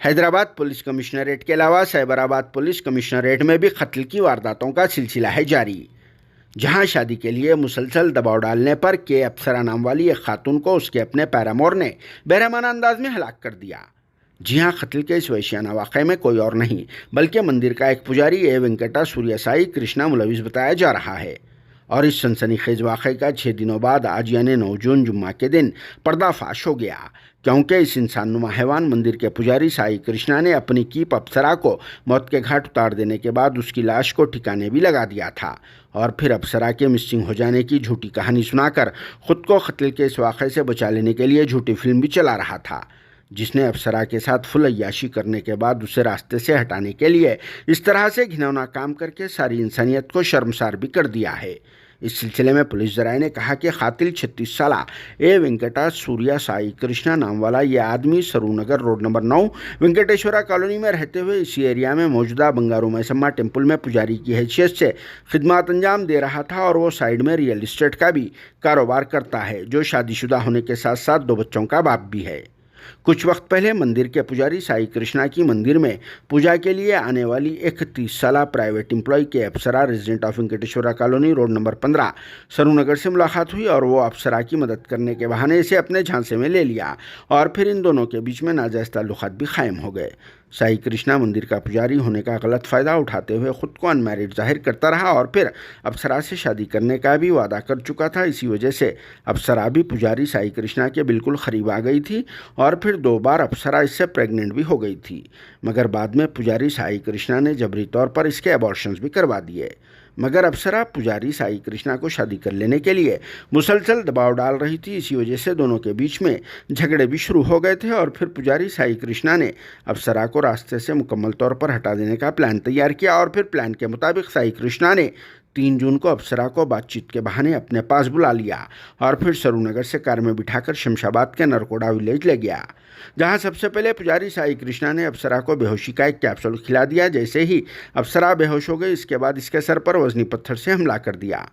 Hyderabad police commissionerate के अलावा Cyberabad police commissionerate में भी कत्ल की वारदातों का सिलसिला है जारी, जहां शादी के लिए मुसलसल दबाव डालने पर के अप्सरा नाम वाली एक खातून को उसके अपने पैरामोर ने बेरहमाना अंदाज में हलाक कर दिया। जी हां, कत्ल के इस वहशियाना वाक़े में कोई और नहीं बल्कि मंदिर का एक पुजारी ए वेंकटा सूर्य साई कृष्णा मुलविस बताया जा रहा है। और इस सनसनीखेज वाक़े का 6 दिनों बाद आज यानी 9 जून जुम्मा के दिन पर्दाफाश हो गया, क्योंकि इस इंसानुमा हैवान मंदिर के पुजारी साई कृष्णा ने अपनी कीप अप्सरा को मौत के घाट उतार देने के बाद उसकी लाश को ठिकाने भी लगा दिया था और फिर अप्सरा के मिसिंग हो जाने की झूठी कहानी सुनाकर खुद को कत्ल के इस वाक़े से बचा लेने के लिए झूठी फिल्म भी चला रहा था, जिसने अप्सरा के साथ फुल अय्याशी करने के बाद उसे रास्ते से हटाने के लिए इस तरह से घिनौना काम करके सारी इंसानियत को शर्मसार भी कर दिया है। इस सिलसिले में पुलिस जराये ने कहा कि कातिल 36 साला ए वेंकटा सूर्या साई कृष्णा नाम वाला ये आदमी Saroornagar road number 9 Venkateshwara colony में रहते हुए इसी एरिया में मौजूदा बंगारू मैसम्मा टेम्पल में पुजारी की हैसियत से खिदमत अंजाम दे रहा था और वो साइड में रियल इस्टेट का भी कारोबार करता है, जो शादीशुदा होने के साथ साथ 2 बच्चों का बाप भी है। कुछ वक्त पहले मंदिर के पुजारी साई कृष्णा की मंदिर में पूजा के लिए आने वाली एक 30 साला प्राइवेट एम्प्लॉय के Apsara resident of Venkateshwara colony road number 15 Saroornagar से मुलाकात हुई और वो अप्सरा की मदद करने के बहाने इसे अपने झांसे में ले लिया और फिर इन दोनों के बीच में नाजायज़ ताल्लुकात भी कायम हो गए। साई कृष्णा मंदिर का पुजारी होने का गलत फ़ायदा उठाते हुए खुद को अनमैरिड जाहिर करता रहा और फिर अप्सरा से शादी करने का भी वादा कर चुका था। इसी वजह से अप्सरा भी पुजारी साई कृष्णा के बिल्कुल करीब आ गई थी और फिर 2 बार अप्सरा इससे प्रेग्नेंट भी हो गई थी, मगर बाद में पुजारी साई कृष्णा ने जबरी तौर पर इसके अबॉर्शंस भी करवा दिए। मगर अप्सरा पुजारी साई कृष्णा को शादी कर लेने के लिए मुसलसल दबाव डाल रही थी। इसी वजह से दोनों के बीच में झगड़े भी शुरू हो गए थे और फिर पुजारी साई कृष्णा ने अप्सरा को रास्ते से मुकम्मल तौर पर हटा देने का प्लान तैयार किया और फिर प्लान के मुताबिक साई कृष्णा ने 3 जून को अप्सरा को बातचीत के बहाने अपने पास बुला लिया और फिर सरूनगर से कार में बिठाकर शमशाबाद के नरकोड़ा विलेज ले गया, जहां सबसे पहले पुजारी साई कृष्णा ने अप्सरा को बेहोशी का एक कैप्सूल खिला दिया। जैसे ही अप्सरा बेहोश हो गई, इसके बाद इसके सर पर वजनी पत्थर से हमला कर दिया,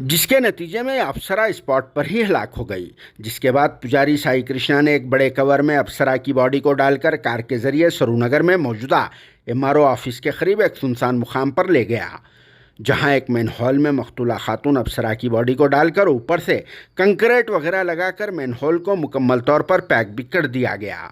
जिसके नतीजे में अप्सरा स्पॉट पर ही हलाक हो गई। जिसके बाद पुजारी साई कृष्णा ने एक बड़े कवर में अप्सरा की बॉडी को डालकर कार के जरिए सरूनगर में मौजूदा MRO ऑफिस के करीब एक सुनसान मुकाम पर ले गया, जहां एक मेन हॉल में मख्तूला खातून अप्सरा की बॉडी को डालकर ऊपर से कंक्रीट वगैरह लगाकर मेन हॉल को मुकम्मल तौर पर पैक भी कर दिया गया।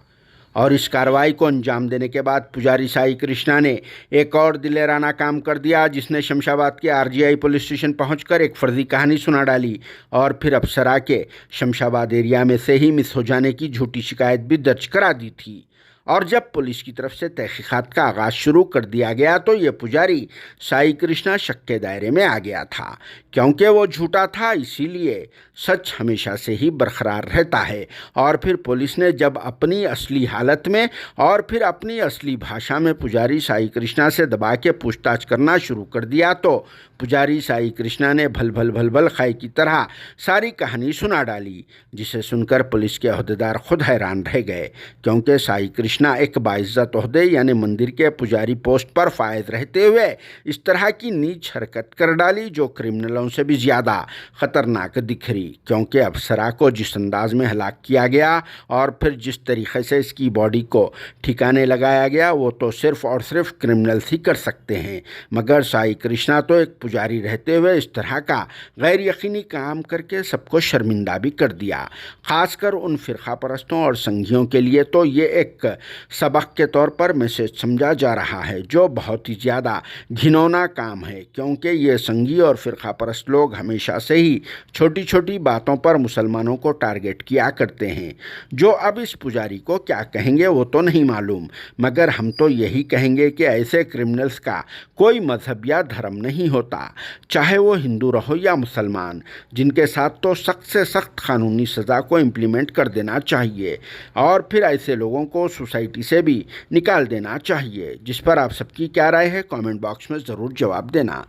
और इस कार्रवाई को अंजाम देने के बाद पुजारी साई कृष्णा ने एक और दिलेराना काम कर दिया, जिसने शमशाबाद के RGI पुलिस स्टेशन पहुंचकर एक फर्जी कहानी सुना डाली और फिर अप्सरा के शमशाबाद एरिया में से ही मिस हो जाने की झूठी शिकायत भी दर्ज करा दी थी। और जब पुलिस की तरफ से तहकीकात का आगाज़ शुरू कर दिया गया तो ये पुजारी साई कृष्णा शक के दायरे में आ गया था, क्योंकि वो झूठा था, इसीलिए सच हमेशा से ही बरकरार रहता है। और फिर पुलिस ने जब अपनी असली हालत में और फिर अपनी असली भाषा में पुजारी साई कृष्णा से दबा के पूछताछ करना शुरू कर दिया तो पुजारी साई कृष्णा ने भल भल भल भल खाई की तरह सारी कहानी सुना डाली, जिसे सुनकर पुलिस के अहदेदार खुद हैरान रह गए, क्योंकि साई कृष्णा एक बाइज्जत ओहदे यानी मंदिर के पुजारी पोस्ट पर फायद रहते हुए इस तरह की नीच हरकत कर डाली, जो क्रिमिनलों से भी ज़्यादा ख़तरनाक दिख रही। क्योंकि अप्सरा को जिस अंदाज में हलाक किया गया और फिर जिस तरीके से इसकी बॉडी को ठिकाने लगाया गया, वो तो सिर्फ़ और सिर्फ क्रिमिनल्स ही कर सकते हैं, मगर साई कृष्णा तो एक पुजारी रहते हुए इस तरह का गैर यकीनी काम करके सबको शर्मिंदा भी कर दिया। ख़ासकर उन फ़िरक़ा परस्तों और संघियों के लिए तो ये एक सबक के तौर पर मैसेज समझा जा रहा है, जो बहुत ही ज़्यादा घिनौना काम है, क्योंकि ये संघी और फ़िरक़ा परस्त लोग हमेशा से ही छोटी छोटी बातों पर मुसलमानों को टारगेट किया करते हैं। जो अब इस पुजारी को क्या कहेंगे वो तो नहीं मालूम, मगर हम तो यही कहेंगे कि ऐसे क्रिमिनल्स का कोई मज़हब या धर्म नहीं होता, चाहे वो हिंदू रहो या मुसलमान, जिनके साथ तो सख्त से सख्त कानूनी सज़ा को इम्प्लीमेंट कर देना चाहिए और फिर ऐसे लोगों को सोसाइटी से भी निकाल देना चाहिए। जिस पर आप सबकी क्या राय है, कमेंट बॉक्स में ज़रूर जवाब देना।